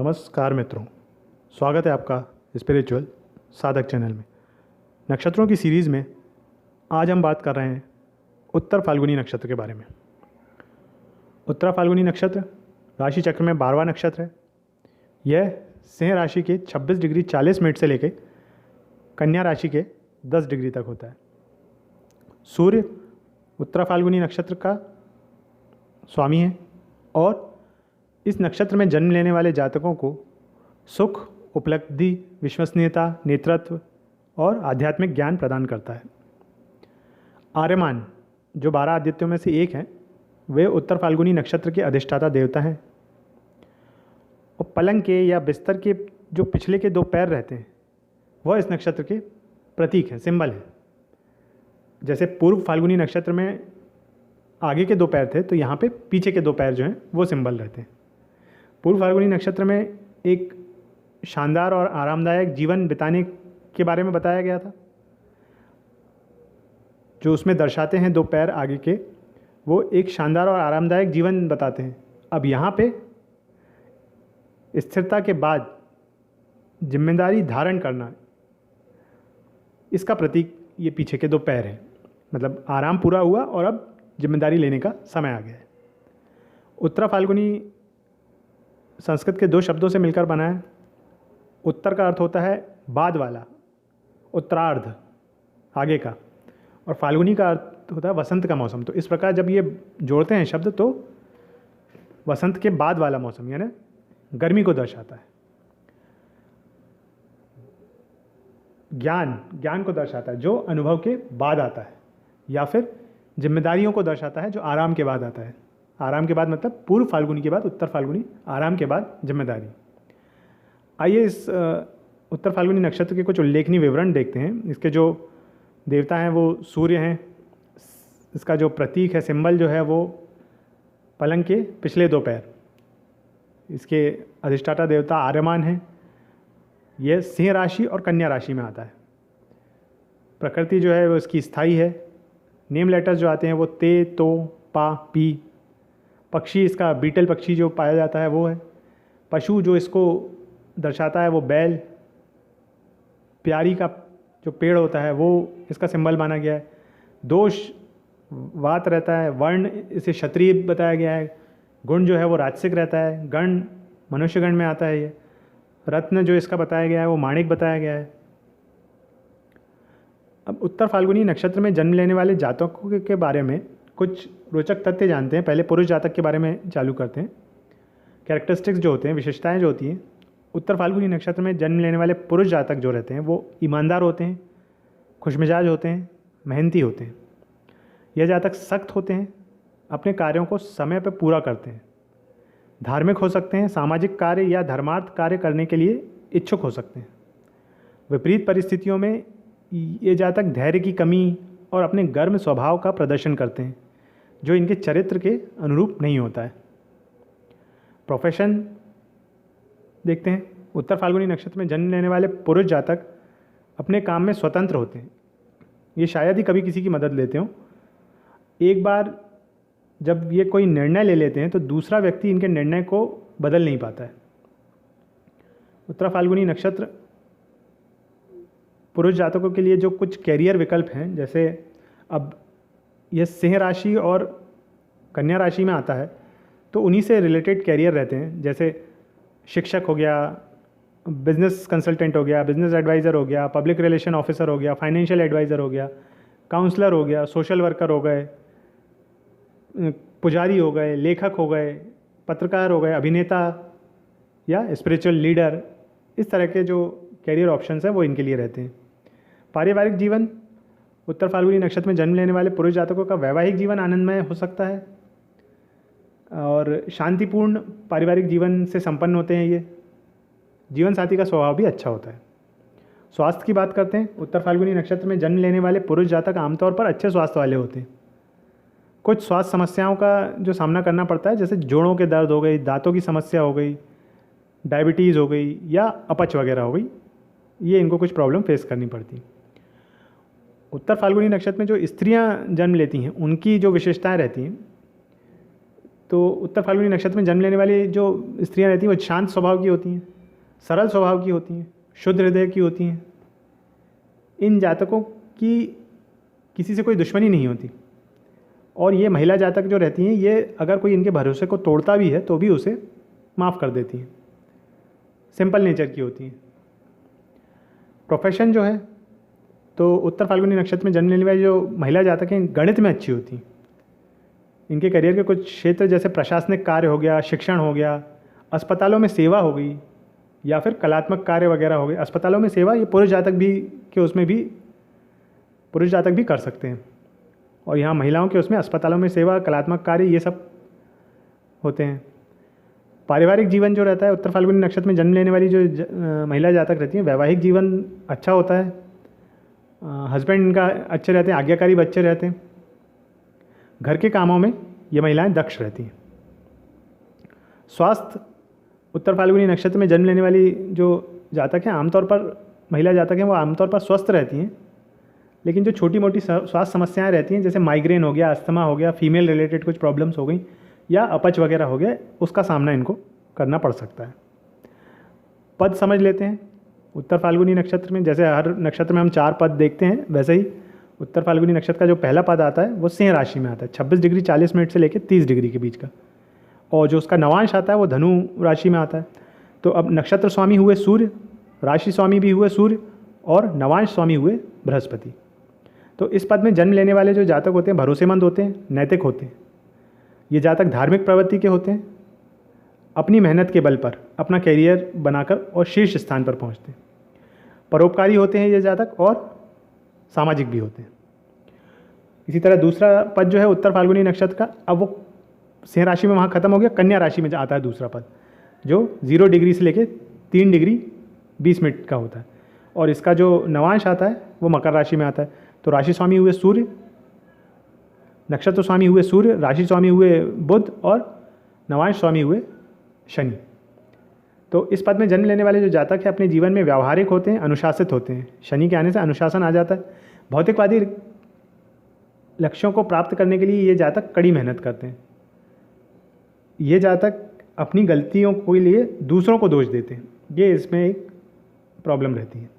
नमस्कार मित्रों, स्वागत है आपका स्पिरिचुअल साधक चैनल में। नक्षत्रों की सीरीज़ में आज हम बात कर रहे हैं उत्तर फाल्गुनी नक्षत्र के बारे में। उत्तर फाल्गुनी नक्षत्र राशि चक्र में 12वां नक्षत्र है। यह सिंह राशि के 26 डिग्री 40 मिनट से लेकर कन्या राशि के 10 डिग्री तक होता है। सूर्य उत्तर फाल्गुनी नक्षत्र का स्वामी है और इस नक्षत्र में जन्म लेने वाले जातकों को सुख, उपलब्धि, विश्वसनीयता, नेतृत्व और आध्यात्मिक ज्ञान प्रदान करता है। आर्यमान जो 12 आदित्यों में से एक हैं, वे उत्तर फाल्गुनी नक्षत्र के अधिष्ठाता देवता हैं। और पलंग के या बिस्तर के जो पिछले के 2 पैर रहते हैं वह इस नक्षत्र के प्रतीक हैं, सिंबल है। जैसे पूर्व फाल्गुनी नक्षत्र में आगे के 2 पैर थे, तो यहाँ पे पीछे के 2 पैर जो हैं वो सिंबल रहते हैं। पूर्व फाल्गुनी नक्षत्र में एक शानदार और आरामदायक जीवन बिताने के बारे में बताया गया था। जो उसमें दर्शाते हैं 2 पैर आगे के, वो एक शानदार और आरामदायक जीवन बताते हैं। अब यहाँ पे स्थिरता के बाद जिम्मेदारी धारण करना, इसका प्रतीक ये पीछे के 2 पैर हैं। मतलब आराम पूरा हुआ और अब जिम्मेदारी लेने का समय आ गया है। उत्तर फाल्गुनी संस्कृत के 2 शब्दों से मिलकर बना है। उत्तर का अर्थ होता है बाद वाला, उत्तरार्ध, आगे का, और फाल्गुनी का अर्थ होता है वसंत का मौसम। तो इस प्रकार जब ये जोड़ते हैं शब्द, तो वसंत के बाद वाला मौसम यानी गर्मी को दर्शाता है। ज्ञान को दर्शाता है जो अनुभव के बाद आता है, या फिर जिम्मेदारियों को दर्शाता है जो आराम के बाद आता है। आराम के बाद मतलब पूर्व फाल्गुनी के बाद उत्तर फाल्गुनी, आराम के बाद जिम्मेदारी। आइए इस उत्तर फाल्गुनी नक्षत्र के कुछ उल्लेखनीय विवरण देखते हैं। इसके जो देवता हैं वो सूर्य हैं। इसका जो प्रतीक है, सिंबल जो है, वो पलंग के पिछले 2 पैर। इसके अधिष्ठाता देवता आर्यमान हैं। यह सिंह राशि और कन्या राशि में आता है। प्रकृति जो है वो इसकी स्थायी है। नेम लेटर्स जो आते हैं वो ते, तो, पा, पी। पक्षी इसका बीटल पक्षी जो पाया जाता है वो है। पशु जो इसको दर्शाता है वो बैल। प्यारी का जो पेड़ होता है वो इसका सिंबल माना गया है। दोष वात रहता है। वर्ण इसे क्षत्रिय बताया गया है। गुण जो है वो राजसिक रहता है। गण मनुष्य गण में आता है ये। रत्न जो इसका बताया गया है वो माणिक बताया गया है। अब उत्तर फाल्गुनी नक्षत्र में जन्म लेने वाले जातकों के बारे में कुछ रोचक तथ्य जानते हैं। पहले पुरुष जातक के बारे में चालू करते हैं। कैरेक्टरिस्टिक्स जो होते हैं, विशेषताएं जो होती हैं, उत्तर फाल्गुनी नक्षत्र में जन्म लेने वाले पुरुष जातक जो रहते हैं वो ईमानदार होते हैं, खुशमिजाज होते हैं, मेहनती होते हैं। यह जातक सख्त होते हैं, अपने कार्यों को समय पर पूरा करते हैं, धार्मिक हो सकते हैं, सामाजिक कार्य या धर्मार्थ कार्य करने के लिए इच्छुक हो सकते हैं। विपरीत परिस्थितियों में ये जातक धैर्य की कमी और अपने गर्म स्वभाव का प्रदर्शन करते हैं, जो इनके चरित्र के अनुरूप नहीं होता है। प्रोफेशन देखते हैं। उत्तर फाल्गुनी नक्षत्र में जन्म लेने वाले पुरुष जातक अपने काम में स्वतंत्र होते हैं। ये शायद ही कभी किसी की मदद लेते हों। एक बार जब ये कोई निर्णय ले लेते हैं तो दूसरा व्यक्ति इनके निर्णय को बदल नहीं पाता है। उत्तर फाल्गुनी नक्षत्र पुरुष जातकों के लिए जो कुछ कैरियर विकल्प हैं, जैसे अब यह सिंह राशि और कन्या राशि में आता है, तो उन्हीं से रिलेटेड कैरियर रहते हैं। जैसे शिक्षक हो गया, बिजनेस कंसल्टेंट हो गया, बिजनेस एडवाइज़र हो गया, पब्लिक रिलेशन ऑफिसर हो गया, फाइनेंशियल एडवाइज़र हो गया, काउंसलर हो गया, सोशल वर्कर हो गए, पुजारी हो गए, लेखक हो गए, पत्रकार हो गए, अभिनेता या स्पिरिचुअल लीडर। इस तरह के जो कैरियर ऑप्शंस हैं वो इनके लिए रहते हैं। पारिवारिक जीवन, उत्तर फाल्गुनी नक्षत्र में जन्म लेने वाले पुरुष जातकों का वैवाहिक जीवन आनंदमय हो सकता है और शांतिपूर्ण पारिवारिक जीवन से संपन्न होते हैं। ये जीवन साथी का स्वभाव भी अच्छा होता है। स्वास्थ्य की बात करते हैं। उत्तर फाल्गुनी नक्षत्र में जन्म लेने वाले पुरुष जातक आमतौर पर अच्छे स्वास्थ्य वाले होते हैं। कुछ स्वास्थ्य समस्याओं का जो सामना करना पड़ता है, जैसे जोड़ों के दर्द हो गई, दांतों की समस्या हो गई, डायबिटीज़ हो गई या अपच वगैरह हो गई, ये इनको कुछ प्रॉब्लम फेस करनी पड़ती। उत्तर फाल्गुनी नक्षत्र में जो स्त्रियां जन्म लेती हैं उनकी जो विशेषताएं रहती हैं, तो उत्तर फाल्गुनी नक्षत्र में जन्म लेने वाली जो स्त्रियां रहती हैं वो शांत स्वभाव की होती हैं, सरल स्वभाव की होती हैं, शुद्ध हृदय की होती हैं। इन जातकों की किसी से कोई दुश्मनी नहीं होती, और ये महिला जातक जो रहती हैं ये अगर कोई इनके भरोसे को तोड़ता भी है तो भी उसे माफ़ कर देती हैं, सिंपल नेचर की होती हैं। प्रोफेशन जो है तो उत्तर फाल्गुनी नक्षत्र में जन्म लेने वाली जो महिला जातक हैं गणित में अच्छी होती हैं। इनके करियर के कुछ क्षेत्र जैसे प्रशासनिक कार्य हो गया, शिक्षण हो गया, अस्पतालों में सेवा हो गई, या फिर कलात्मक कार्य वगैरह हो गए। अस्पतालों में सेवा ये पुरुष जातक भी के उसमें भी पुरुष जातक भी कर सकते हैं, और यहाँ महिलाओं के उसमें अस्पतालों में सेवा, कलात्मक कार्य ये सब होते हैं। पारिवारिक जीवन जो रहता है उत्तर फाल्गुनी नक्षत्र में जन्म लेने वाली जो महिला जातक रहती हैं, वैवाहिक जीवन अच्छा होता है, हस्बैंड इनका अच्छे रहते हैं, आज्ञाकारी बच्चे रहते हैं, घर के कामों में ये महिलाएं दक्ष रहती हैं। स्वास्थ्य उत्तर फाल्गुनी नक्षत्र में जन्म लेने वाली जो जातक हैं आमतौर पर महिला जातक हैं वो आमतौर पर स्वस्थ रहती हैं, लेकिन जो छोटी मोटी स्वास्थ्य समस्याएं रहती हैं जैसे माइग्रेन हो गया, अस्थमा हो गया, फीमेल रिलेटेड कुछ प्रॉब्लम्स हो गई या अपच वगैरह हो गया, उसका सामना इनको करना पड़ सकता है। पद समझ लेते हैं उत्तर फाल्गुनी नक्षत्र में। जैसे हर नक्षत्र में हम 4 पद देखते हैं, वैसे ही उत्तर फाल्गुनी नक्षत्र का जो पहला पद आता है वो सिंह राशि में आता है, 26 डिग्री 40 मिनट से लेकर 30 डिग्री के बीच का, और जो उसका नवांश आता है वो धनु राशि में आता है। तो अब नक्षत्र स्वामी हुए सूर्य, राशि स्वामी भी हुए सूर्य, और नवांश स्वामी हुए बृहस्पति। तो इस पद में जन्म लेने वाले जो जातक होते हैं भरोसेमंद होते हैं, नैतिक होते हैं। ये जातक धार्मिक प्रवृत्ति के होते हैं, अपनी मेहनत के बल पर अपना कैरियर बनाकर और शीर्ष स्थान पर पहुंचते हैं। परोपकारी होते हैं ये जातक, और सामाजिक भी होते हैं। इसी तरह दूसरा पद जो है उत्तर फाल्गुनी नक्षत्र का, अब वो सिंह राशि में वहाँ खत्म हो गया, कन्या राशि में आता है दूसरा पद, जो 0 डिग्री से लेके 3 डिग्री 20 मिनट का होता है, और इसका जो नवांश आता है वो मकर राशि में आता है। तो राशि स्वामी हुए सूर्य, नक्षत्र स्वामी हुए सूर्य, राशि स्वामी हुए बुध, और नवांश स्वामी हुए शनि। तो इस पद में जन्म लेने वाले जो जातक हैं अपने जीवन में व्यावहारिक होते हैं, अनुशासित होते हैं। शनि के आने से अनुशासन आ जाता है। भौतिकवादी लक्ष्यों को प्राप्त करने के लिए ये जातक कड़ी मेहनत करते हैं। ये जातक अपनी गलतियों के लिए दूसरों को दोष देते हैं, ये इसमें एक प्रॉब्लम रहती है।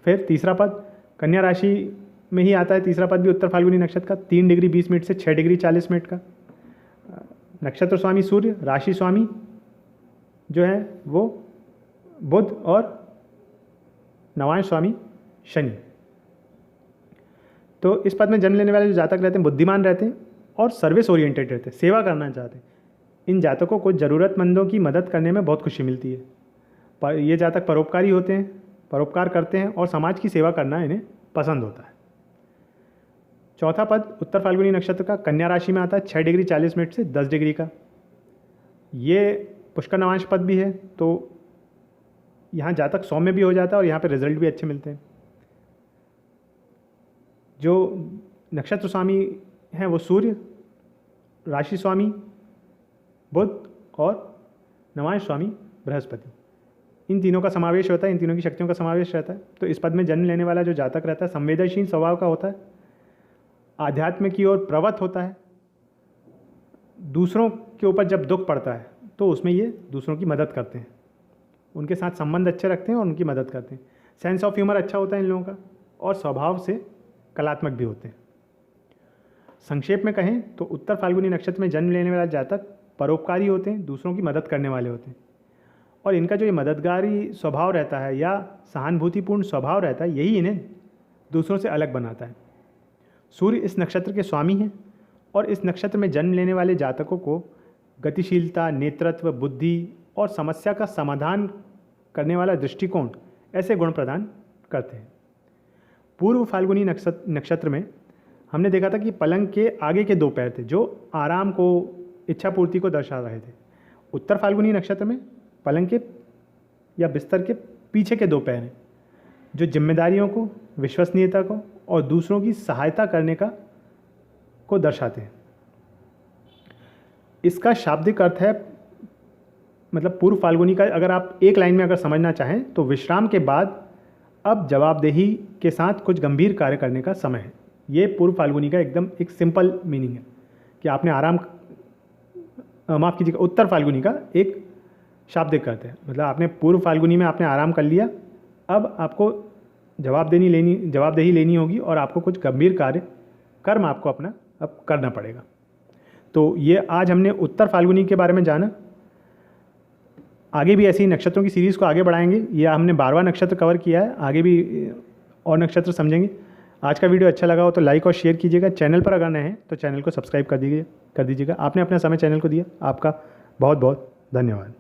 फिर तीसरा पद कन्या राशि में ही आता है, तीसरा पद भी उत्तर फाल्गुनी नक्षत्र का, 3 डिग्री 20 मिनट से 6 डिग्री 40 मिनट का। नक्षत्र स्वामी सूर्य, राशि स्वामी जो है वो बुध, और नवांश स्वामी शनि। तो इस पद में जन्म लेने वाले जो जातक रहते हैं बुद्धिमान रहते हैं और सर्विस ओरिएंटेड रहते हैं, सेवा करना चाहते हैं। इन जातकों को ज़रूरतमंदों की मदद करने में बहुत खुशी मिलती है। ये जातक परोपकारी होते हैं, परोपकार करते हैं, और समाज की सेवा करना इन्हें पसंद होता है। चौथा पद उत्तर फाल्गुनी नक्षत्र का कन्या राशि में आता है, 6 डिग्री 40 मिनट से 10 डिग्री का। ये पुष्कर नवांश पद भी है, तो यहाँ जातक सौम्य भी हो जाता है और यहाँ पे रिजल्ट भी अच्छे मिलते हैं। जो नक्षत्र स्वामी हैं वो सूर्य, राशि स्वामी बुध, और नवांश स्वामी बृहस्पति, इन तीनों का समावेश होता है, इन तीनों की शक्तियों का समावेश रहता है। तो इस पद में जन्म लेने वाला जो जातक रहता है संवेदनशील स्वभाव का होता है, आध्यात्म की ओर प्रवृत्त होता है। दूसरों के ऊपर जब दुख पड़ता है तो उसमें ये दूसरों की मदद करते हैं, उनके साथ संबंध अच्छे रखते हैं और उनकी मदद करते हैं। सेंस ऑफ ह्यूमर अच्छा होता है इन लोगों का, और स्वभाव से कलात्मक भी होते हैं। संक्षेप में कहें तो उत्तर फाल्गुनी नक्षत्र में जन्म लेने वाला जातक परोपकारी होते हैं, दूसरों की मदद करने वाले होते हैं, और इनका जो ये मददगारी स्वभाव रहता है या सहानुभूतिपूर्ण स्वभाव रहता है, यही इन्हें दूसरों से अलग बनाता है। सूर्य इस नक्षत्र के स्वामी हैं, और इस नक्षत्र में जन्म लेने वाले जातकों को गतिशीलता, नेतृत्व, बुद्धि और समस्या का समाधान करने वाला दृष्टिकोण ऐसे गुण प्रदान करते हैं। पूर्व फाल्गुनी नक्षत्र में हमने देखा था कि पलंग के आगे के 2 पैर थे जो आराम को, इच्छा पूर्ति को दर्शा रहे थे। उत्तर फाल्गुनी नक्षत्र में पलंग के या बिस्तर के पीछे के 2 पैर हैं जो जिम्मेदारियों को, विश्वसनीयता को और दूसरों की सहायता करने को दर्शाते हैं। इसका शाब्दिक अर्थ है, मतलब पूर्व फाल्गुनी का अगर आप एक लाइन में अगर समझना चाहें तो विश्राम के बाद अब जवाबदेही के साथ कुछ गंभीर कार्य करने का समय है। ये पूर्व फाल्गुनी का एकदम एक सिंपल मीनिंग है कि आपने आराम माफ़ कीजिएगा, उत्तर फाल्गुनी का एक शाब्दिक अर्थ है। मतलब आपने पूर्व फाल्गुनी में आपने आराम कर लिया, अब आपको जवाबदेही लेनी होगी और आपको कुछ गंभीर कर्म आपको अपना अब करना पड़ेगा। तो ये आज हमने उत्तर फाल्गुनी के बारे में जाना। आगे भी ऐसी नक्षत्रों की सीरीज़ को आगे बढ़ाएंगे। ये हमने 12वां नक्षत्र कवर किया है, आगे भी और नक्षत्र समझेंगे। आज का वीडियो अच्छा लगा हो तो लाइक और शेयर कीजिएगा। चैनल पर अगर नए हैं तो चैनल को सब्सक्राइब कर दीजिएगा। आपने अपना समय चैनल को दिया, आपका बहुत बहुत धन्यवाद।